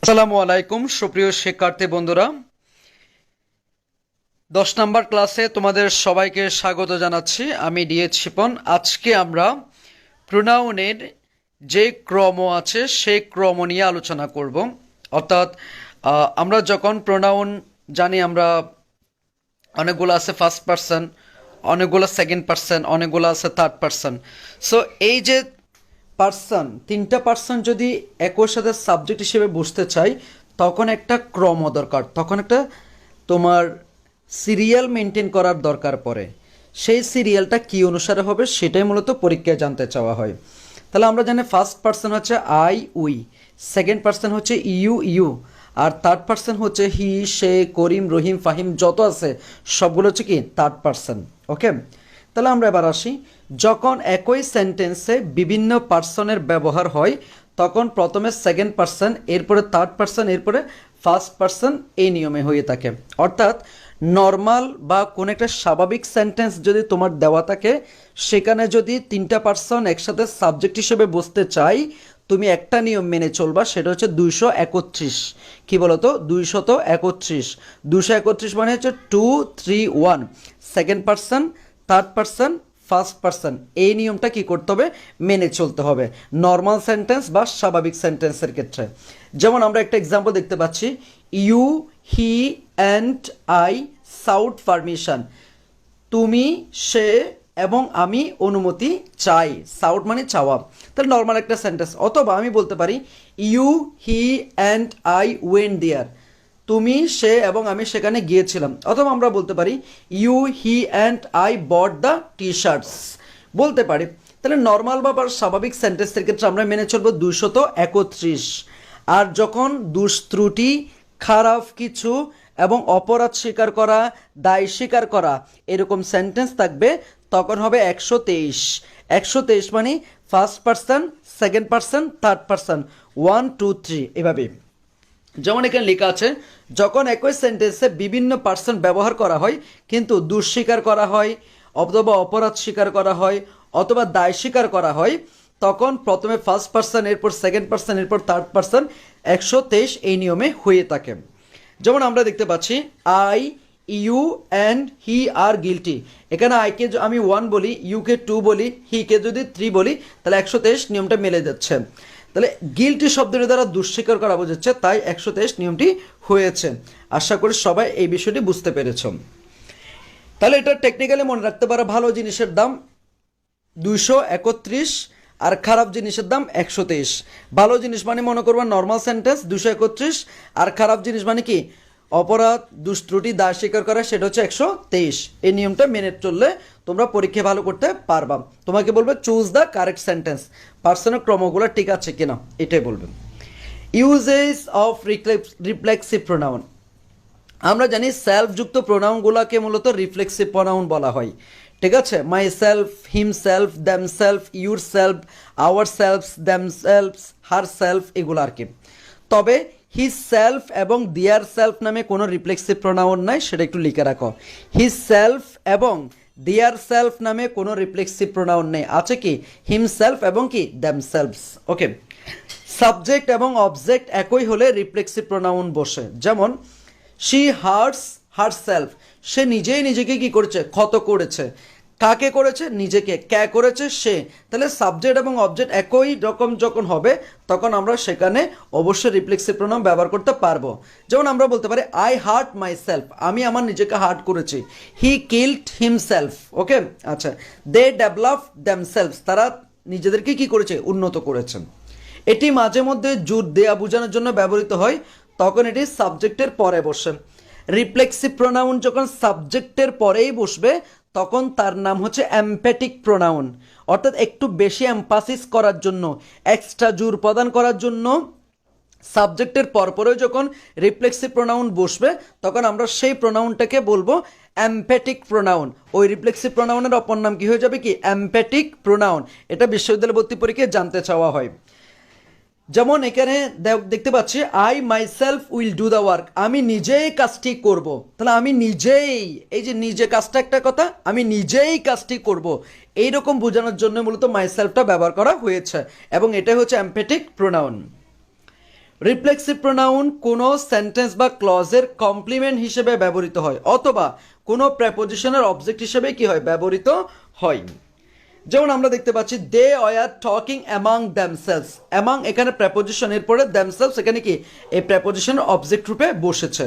আসসালামু আলাইকুম সুপ্রিয় শিক্ষার্থী বন্ধুরা, 10 নম্বর ক্লাসে তোমাদের সবাইকে স্বাগত জানাচ্ছি। আমি ডিএচ শিপন। আজকে আমরা প্রোনাউনের যে ক্রম আছে সেই ক্রম নিয়ে আলোচনা করব। অর্থাৎ আমরা যখন প্রোনাউন জানি, আমরা অনেকগুলো আছে ফার্স্ট পারসন, অনেকগুলো সেকেন্ড পারসন, অনেকগুলো আছে থার্ড পারসন। সো এই যে পার্সন, তিনটা পার্সন যদি একই সাথে সাবজেক্ট হিসেবে বুঝতে চাই, তখন একটা ক্রম দরকার, তখন একটা তোমার সিরিয়াল মেনটেন করার দরকার পড়ে। সেই সিরিয়ালটা কী অনুসারে হবে সেটাই মূলত পরীক্ষায় জানতে চাওয়া হয়। তাহলে আমরা জানি ফার্স্ট পার্সন হচ্ছে আই উই, সেকেন্ড পার্সন হচ্ছে ইউ ইউ, আর থার্ড পার্সন হচ্ছে হি সে করিম রহিম ফাহিম, যত আছে সবগুলো হচ্ছে কি থার্ড পার্সন। ওকে, তাহলে আমরা এবার আসি, যখন একই সেন্টেন্সে বিভিন্ন পার্সনের ব্যবহার হয় তখন প্রথমে সেকেন্ড পার্সন, এরপরে থার্ড পার্সন, এরপরে ফার্স্ট পার্সন, এই নিয়মে হয়ে থাকে। অর্থাৎ নর্মাল বা কোনো একটা স্বাভাবিক সেন্টেন্স যদি তোমার দেওয়া থাকে, সেখানে যদি তিনটা পার্সন একসাথে সাবজেক্ট হিসেবে বসতে চাই, তুমি একটা নিয়ম মেনে চলবা, সেটা হচ্ছে 231। কি বলতো? 231। 231 মানে হচ্ছে 2 3 1, second person, third person, first person. এই নিয়মটা কি করতে হবে? মেনে চলতে হবে নর্মাল সেন্টেন্স বা স্বাভাবিক সেন্টেন্সের ক্ষেত্রে। যেমন আমরা একটা এক্সাম্পল দেখতে পাচ্ছি, you he and I sought permission. তুমি, সে এবং আমি অনুমতি চাই। সাউট মানে চাওয়া, তাহলে নর্মাল একটা সেন্টেন্স। অথবা আমি বলতে পারি you he and I went there. তুমি, সে এবং আমি সেখানে গিয়েছিলাম। অথবা আমরা বলতে পারি you he and I bought the T shirts, বলতে পারি। তাহলে নর্মাল বা স্বাভাবিক সেন্টেন্সের ক্ষেত্রে আমরা মেনে চলবো 231। আর যখন দুষ্ত্রুটি, খারাপ কিছু এবং অপরাধ স্বীকার করা, দায় স্বীকার করা এরকম সেন্টেন্স থাকবে, তখন হবে 123। 123 মানে first person, second person, third person, 1 2 3 এভাবে। যেমন এখানে লেখা আছে, যখন একই সেন্টেন্সে বিভিন্ন পার্সন ব্যবহার করা হয় কিন্তু দুঃস্বীকার করা হয়, অথবা অপরাধ স্বীকার করা হয়, অথবা দায় স্বীকার করা হয়, তখন প্রথমে ফার্স্ট পার্সন, এরপর সেকেন্ড পার্সন, এরপর থার্ড পার্সন, 123 এই নিয়মে হয়ে থাকে। যেমন আমরা দেখতে পাচ্ছি I U and he R guilty. এখানে আইকে আমি 1 বলি, ইউকে 2 বলি, হিকে যদি 3 বলি, তাহলে 123 নিয়মটা মেলে যাচ্ছে। তাহলে গিলটি শব্দটি দ্বারা দুঃস্বীকার করা বোঝাচ্ছে, তাই 123 নিয়মটি হয়েছে। আশা করি সবাই এই বিষয়টি বুঝতে পেরেছ। তাহলে এটা টেকনিক্যালি মনে রাখতে পারো, ভালো জিনিসের দাম 231 আর খারাপ জিনিসের দাম 123। ভালো জিনিস মানে মনে করবা নর্মাল সেন্টেন্স 231, আর খারাপ জিনিস মানে কি অপরাধ, দুষ্ত্রুটি, দায় স্বীকার করা, সেটা হচ্ছে 123। এই নিয়মটা মেনে চললে তোমরা পরীক্ষা ভালো করতে পারবা। তোমাকে বলবে চুজ দ্য কারেক্ট সেন্টেন্স, পার্সনের ক্রমগুলো ঠিক আছে কিনা এটাই বলবে। Uses of reflexive pronoun. আমরা জানি সেলফযুক্ত প্রোনাউনগুলোকে মূলত রিফ্লেক্সিভ প্রোনাউন বলা হয়। ঠিক আছে, my self, him self, them self, your self, our self, them self, her self, এগুলো আর কি। তবে হিজ সেলফ এবং দিয়ার সেলফ নামে কোনো রিফ্লেক্সিভ প্রোনাউন নাই, সেটা একটু লিখে রাখো। হিজ সেলফ এবং দিয়ার সেলফ নামে কোনো রিফ্লেক্সিভ প্রোনাউন নেই, আছে কি হিম সেলফ এবং কি দ্যাম সেলফস। ওকে, সাবজেক্ট এবং অবজেক্ট একই হলে রিফ্লেক্সিভ প্রোনাউন বসে। যেমন শি হার্টস হার সেলফ, সে নিজেই নিজেকে কি করেছে? ক্ষত করেছে। কাকে করেছে? নিজেকে। কে করেছে? সে। তাহলে সাবজেক্ট এবং অবজেক্ট একই রকম যখন হবে, তখন আমরা সেখানে অবশ্যই রিফ্লেক্সিভ প্রোনাউন ব্যবহার করতে পারবো। যেমন আমরা বলতে পারি আই হার্ট মাই সেলফ, আমি আমার নিজেকে হার্ট করেছি। He killed himself. ওকে, আচ্ছা। দে ডেভেলপ দেমসেলফস, তারা নিজেদেরকে কি করেছে? উন্নত করেছেন। এটি মাঝে মধ্যে জোর দেয়া বোঝানোর জন্য ব্যবহৃত হয়, তখন এটি সাবজেক্টের পরে বসে। রিফ্লেক্সিভ প্রোনাউন যখন সাবজেক্টের পরেই বসবে, তখন তার নাম হচ্ছে এমপ্যাটিক প্রোনাউন। অর্থাৎ একটু বেশি এমফাসিস করার জন্য, এক্সট্রা জোর প্রদান করার জন্য সাবজেক্টের পরপরে যখন রিফ্লেক্সিভ প্রোনাউন বসবে, তখন আমরা সেই প্রোনাউনটাকে বলবো এমপ্যাটিক প্রোনাউন। ওই রিফ্লেক্সিভ প্রোনাউনের অপর নাম কি হয়ে যাবে? কি এমপ্যাটিক প্রোনাউন। এটা বিশ্ববিদ্যালয় ভর্তি পরীক্ষায় জানতে চাওয়া হয়। যেমন এখানে দেখতে পাচ্ছি I my self will do the work, আমি নিজেই কাজটি করব। তাহলে আমি নিজেই, এই যে নিজে কাজটা একটা কথা, আমি নিজেই কাজটি করব, এইরকম বোঝানোর জন্য মূলত মাই সেলফটা ব্যবহার করা হয়েছে, এবং এটাই হচ্ছে এমপ্যাথিক প্রোনাউন। রিফ্লেক্সিভ প্রোনাউন কোনো সেন্টেন্স বা ক্লজের কমপ্লিমেন্ট হিসেবে ব্যবহৃত হয় অথবা কোনো প্রেপোজিশনের অবজেক্ট হিসেবে কি হয় ব্যবহৃত হয়। যেমন আমরা দেখতে পাচ্ছি they are talking among themselves, among এখানে প্রেপোজিশন, এরপরে দ্যামসেলস এখানে কি এই প্রেপোজিশনের অবজেক্ট রূপে বসেছে।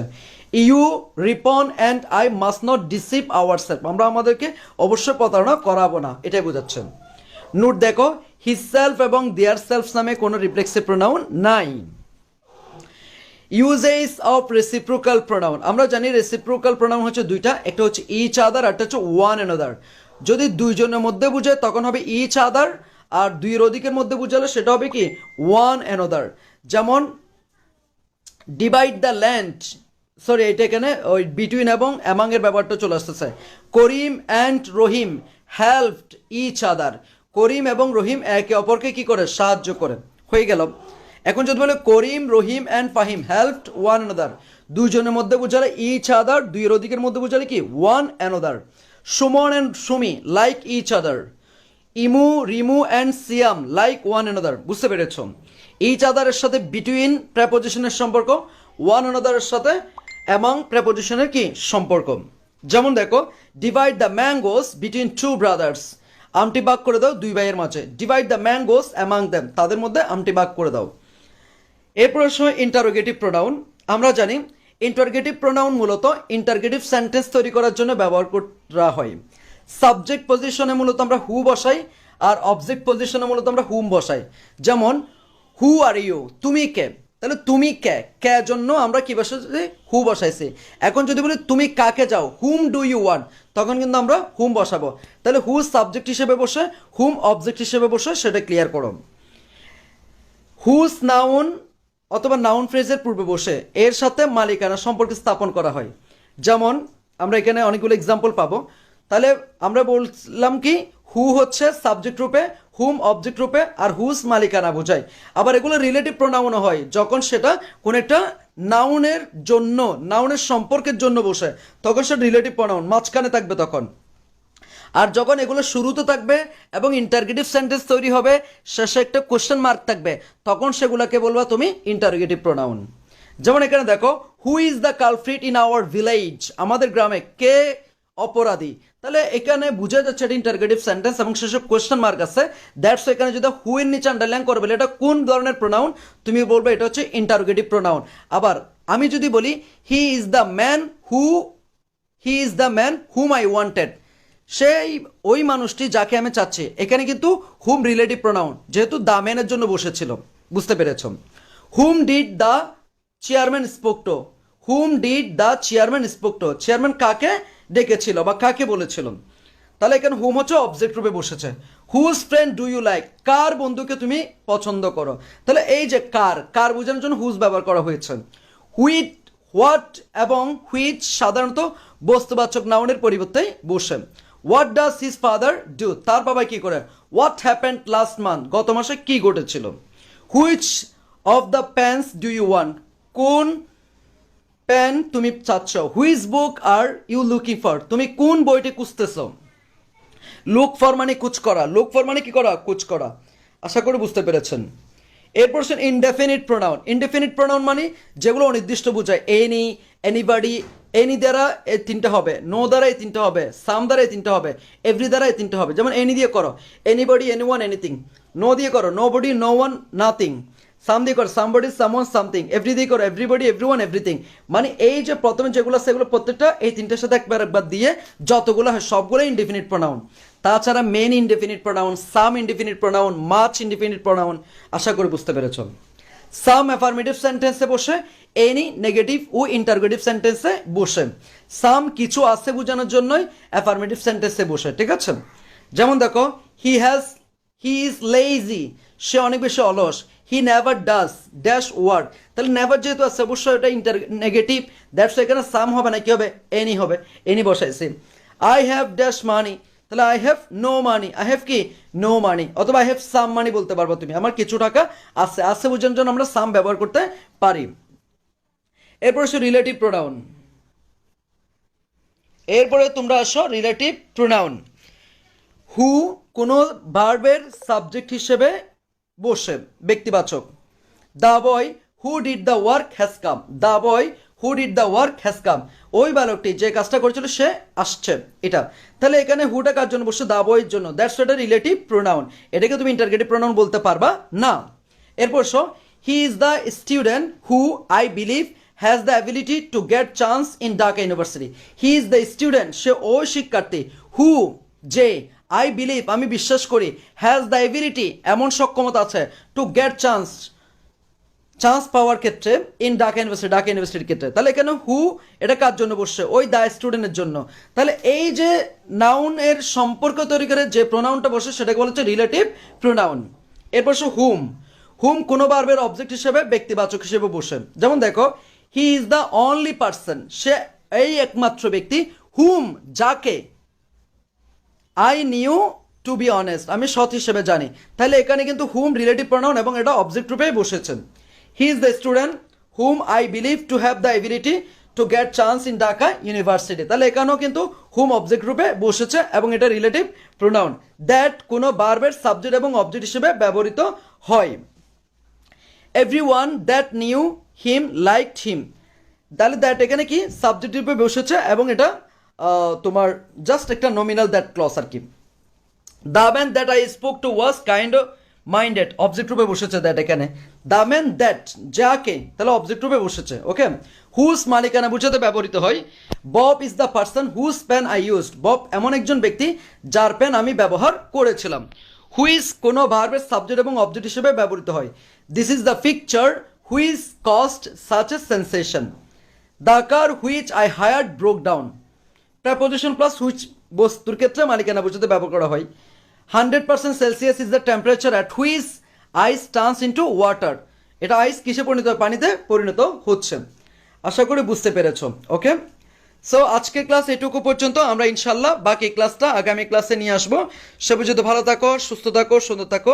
You Ripon and I must not deceive our self, আমরা আমাদেরকে অবশ্যই প্রতারণা করাবো না, এটাই বোঝাচ্ছে। নোট দেখো হিজ সেলফ এবং দেয়ার সেলফ নামে কোনো রিফ্লেক্সিভ প্রোনাউন নাই। ইউজেস অফ রেসিপ্রোকাল প্রোনাউন, আমরা জানি রেসিপ্রোকাল প্রোনাউন হচ্ছে দুইটা, একটা হচ্ছে ইচ আদার, একটা হচ্ছে ওয়ান অ্যানাদার। যদি দুইজনের মধ্যে বুঝায় তখন হবে ইচ আদার, আর দুইয়ের অধিকের মধ্যে বুঝালে সেটা হবে কি ওয়ান অ্যানাদার। যেমন ডিভাইড দ্য ল্যান্ড, সরি এটা এখানে ওই বিটুইন এবং অ্যামাং এর ব্যাপারটা চলে আসতেছে। Karim and Rahim helped each other, Karim এবং রহিম একে অপরকে কি করে সাহায্য করে, হয়ে গেল। এখন যদি বলে Karim Rahim and Fahim helped one another, দুইজনের মধ্যে বুঝালে ইচ আদার, দুইয়ের অধিকের মধ্যে বুঝালে কি one another. Suman and Sumi like each other, Imu Rimu and Siam like one another. বুঝতে পেরেছ? ইচ আদারের সাথে বিটুইন প্রেপোজিশনের সম্পর্ক, ওয়ান অ্যানাদারের সাথে অ্যামাং প্রেপোজিশনের কি সম্পর্ক। যেমন দেখো divide the mangoes between two brothers, আমটি ভাগ করে দাও দুই ভাইয়ের মাঝে। Divide the mangoes among them, তাদের মধ্যে আমটি ভাগ করে দাও। এরপর সময় ইন্টারোগেটিভ প্রোনাউন, আমরা জানি ইন্টারোগেটিভ প্রোনাউন মূলত ইন্টারোগেটিভ সেন্টেন্স তৈরি করার জন্য ব্যবহার করা হয়। সাবজেক্ট পজিশনে মূলত আমরা হু বসাই, আর অবজেক্ট পজিশনে মূলত আমরা হুম বসাই। যেমন হু আর ইউ, তুমি কে, তাহলে তুমি কে, কে জন্য আমরা কি বসাইছি হু বসাইছি। এখন যদি বলি তুমি কাকে যাও, হুম ডু ইউ ওয়ান্ট, তখন কিন্তু আমরা হুম বসাবো। তাহলে হু সাবজেক্ট হিসেবে বসে, হুম অবজেক্ট হিসেবে বসে, সেটা ক্লিয়ার করো। হুজ নাউন অথবা নাউন ফ্রেজের পূর্বে বসে এর সাথে মালিকানা সম্পর্ক স্থাপন করা হয়। যেমন আমরা এখানে অনেকগুলো এক্সাম্পল পাবো। তাহলে আমরা বললাম কি হু হচ্ছে সাবজেক্ট রূপে, হুম অবজেক্ট রূপে, আর হুজ মালিকানা বোঝায়। আবার এগুলো রিলেটিভ প্রোনাউনও হয় যখন সেটা কোন একটা নাউনের জন্য, নাউনের সম্পর্কের জন্য বসে, তখন সেটা রিলেটিভ প্রোনাউন মাঝখানে থাকবে তখন। আর যখন এগুলো শুরুতে থাকবে এবং ইন্টারগেটিভ সেন্টেন্স তৈরি হবে, শেষে একটা কোশ্চেন মার্ক থাকবে, তখন সেগুলোকে বলবা তুমি ইন্টারগেটিভ প্রোনাউন। যেমন এখানে দেখো who is the culprit in our village, আমাদের গ্রামে কে অপরাধী, তাহলে এখানে বোঝা যাচ্ছে এটা ইন্টারগেটিভ সেন্টেন্স এবং শেষে কোশ্চেন মার্ক আছে। দ্যাটস এখানে যদি হু এর নিচে আন্ডারলাইন করবে এটা কোন ধরনের প্রোনাউন, তুমি বলবে এটা হচ্ছে ইন্টারগেটিভ প্রোনাউন। আবার আমি যদি বলি হি is the man hmm I wanted, সেই ওই মানুষটি যাকে আমি চাচ্ছি, এখানে কিন্তু হুম রিলেটিভ প্রোনাউন, যেহেতু দ্য ম্যানের জন্য বসেছিল। বুঝতে পেরেছ? Whom did the chairman spoke to, whom did the chairman spoke to, chairman কাকে ডেকেছিল বা কাকে বলেছিল। তাহলে এখানে হুম হচ্ছে অবজেক্ট রূপে বসেছে। Whose friend do you like, কার বন্ধুকে তুমি পছন্দ করো। তাহলে এই যে কার, কার বোঝানোর জন্য হুজ ব্যবহার করা হয়েছে। হুইট, হোয়াট এবং হুইচ সাধারণত বস্তুবাচক নাউনের পরিবর্তে বসে। What does his father do, তার বাবা কি করে। হোয়াট হ্যাপেন্ড লাস্ট মান্থ, গত মাসে কি ঘটেছিল। Which of the pens do you want, কোন পেন তুমি চাচ্ছ। Which book are you looking for, তুমি কোন বইটি খুঁজতেছ। লুক ফর মানে কুচ করা, লুক ফর মানে কি করা, কুচ করা। আশা করি বুঝতে পেরেছেন। এরপর ইনডেফিনিট প্রোনাউন, ইনডেফিনিট প্রোনাউন মানে যেগুলো অনির্দিষ্ট বোঝায়। এনি, এনিবডি, এনি দ্বারা এই তিনটা হবে, নো দ্বারা এই তিনটা হবে, সাম দ্বারা এই তিনটা হবে, এভরি দ্বারা এই তিনটা হবে। যেমন এনি দিয়ে করো এনিবডি, এনিওয়ান, এনিথিং। নো দিয়ে করো নোবডি, নো ওয়ান, নাথিং। সাম দিয়ে করো সামবডি, সামওয়ান, সামথিং। এভরি দিয়ে করো এভরিবডি, এভরিওয়ান, এভরিথিং। মানে এই যে প্রথমে যেগুলো আছে সেগুলো প্রত্যেকটা এই তিনটার সাথে একবার একবার দিয়ে যতগুলো হয় সবগুলো ইনডেফিনিট প্রোনাউন। তাছাড়া many indefinite pronoun, some indefinite pronoun, much indefinite pronoun. আশা করি বুঝতে পেরেছ। সাম অ্যাফার্মেটিভ সেন্টেন্সে বসে, এনি নেগেটিভ ও ইন্টারগেটিভ সেন্টেন্সে বসে। সাম কিছু আছে বোঝানোর জন্যই অ্যাফার্মেটিভ সেন্টেন্সে বসে, ঠিক আছে। যেমন দেখো হি ইজ লেজি, সে অনেক বেশি অলস। He never does dash word, তাহলে নেভার যেহেতু আছে অবশ্যই এটা নেগেটিভ, দ্যাটস এখানে সাম হবে না, কি হবে, এনি হবে, এনি বসাইছি। আই হ্যাভ ড্যাশ মানি, তাহলে I have no money, I have কি নো মানি, অথবা আই হ্যাভ সাম মানি বলতে পারবো তুমি, আমার কিছু টাকা আছে, আছে বোঝানোর জন্য আমরা সাম ব্যবহার করতে পারি। এরপর হচ্ছে রিলেটিভ প্রোনাউন। এরপরে তোমরা আসো রিলেটিভ প্রোনাউন। হু কোনো ভার্বের সাবজেক্ট হিসেবে বসে, ব্যক্তিবাচক। The boy who did the work has come, the boy who did the work has come, ওই বালকটি যে কাজটা করেছিল সে আসছে, এটা। তাহলে এখানে হুটা কার জন্য বসছে, দ্য বয়ের জন্য, দ্যাটস একটা রিলেটিভ প্রোনাউন, এটাকে তুমি ইন্টারগেটিভ প্রোনাউন বলতে পারবা না। এরপর show, he is the student who I believe has the ability to get chance in Dhaka university, he is the student সে ওই শিক্ষার্থী, হু যে, আই বিলিভ আমি বিশ্বাস করি, হ্যাজ দ্য অ্যাবিলিটি এমন সক্ষমতা আছে, টু গেট চান্স চান্স পাওয়ার ক্ষেত্রে, ইন ঢাকা ইউনিভার্সিটির ক্ষেত্রে। তাহলে এখানে হু এটা কার জন্য বসছে, ওই দ্য স্টুডেন্টের জন্য। তাহলে এই যে নাউন এর সম্পর্ক তৈরি করে যে প্রোনাউনটা বসে সেটাকে বলা হচ্ছে রিলেটিভ প্রোনাউন। এরপর সে হুম, হুম কোনো ভার্বের অবজেক্ট হিসেবে ব্যক্তিবাচক হিসেবে বসে। যেমন দেখো, he is the only person সে এই একমাত্র ব্যক্তি, হুম যাকে, I knew to be honest আমি সৎ হিসেবে জানি। তাহলে এখানে কিন্তু হুম রিলেটিভ প্রোনাউন এবং এটা অবজেক্ট রূপেই বসেছেন। হি is the student hmm I believe to have the ability to get chance in Dhaka university, তাহলে এখানেও কিন্তু হুম অবজেক্ট রূপে বসেছে এবং এটা রিলেটিভ প্রোনাউন। দ্যাট কোনো ভার্বের সাবজেক্ট এবং অবজেক্ট হিসেবে ব্যবহৃত হয়। Everyone that knew him liked him, তাহলে দ্যাট এখানে কি সাবজেক্ট রূপে বসেছে এবং এটা তোমার জাস্ট একটা নমিনাল দ্যাট ক্লজ আর কি। The man that I spoke to was kind minded, object রূপে বসেছে দ্যাট এখানে। দ্য ম্যান দ্যাট যাকে, তাহলে অবজেক্ট রূপে বসেছে। ওকে, হুজ মালিকানা বুঝাতে ব্যবহৃত হয়। Bob is the person whose pen I used, Bob এমন একজন ব্যক্তি যার পেন আমি ব্যবহার করেছিলাম। হুইজ কোনো ভার্বের সাবজেক্ট এবং অবজেক্ট হিসেবে ব্যবহৃত হয়। This is the picture whose cost such a sensation. The car which I hired broke down, preposition plus which বস্তুর ক্ষেত্রে মালিকানা বুঝাতে ব্যবহার করা হয়। 100% Celsius is the temperature at which ice turns into water, এটা আইস কিসে পরিণত হয়, পানিতে পরিণত হচ্ছে। আশা করি বুঝতে পেরেছো। ওকে, সো আজকের ক্লাস এটুকু পর্যন্ত, আমরা ইনশাল্লাহ বাকি ক্লাসটা আগামী ক্লাসে নিয়ে আসবো। সে পর্যন্ত ভালো থাকো, সুস্থ থাকো, সুন্দর থাকো।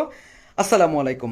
আসসালামু আলাইকুম।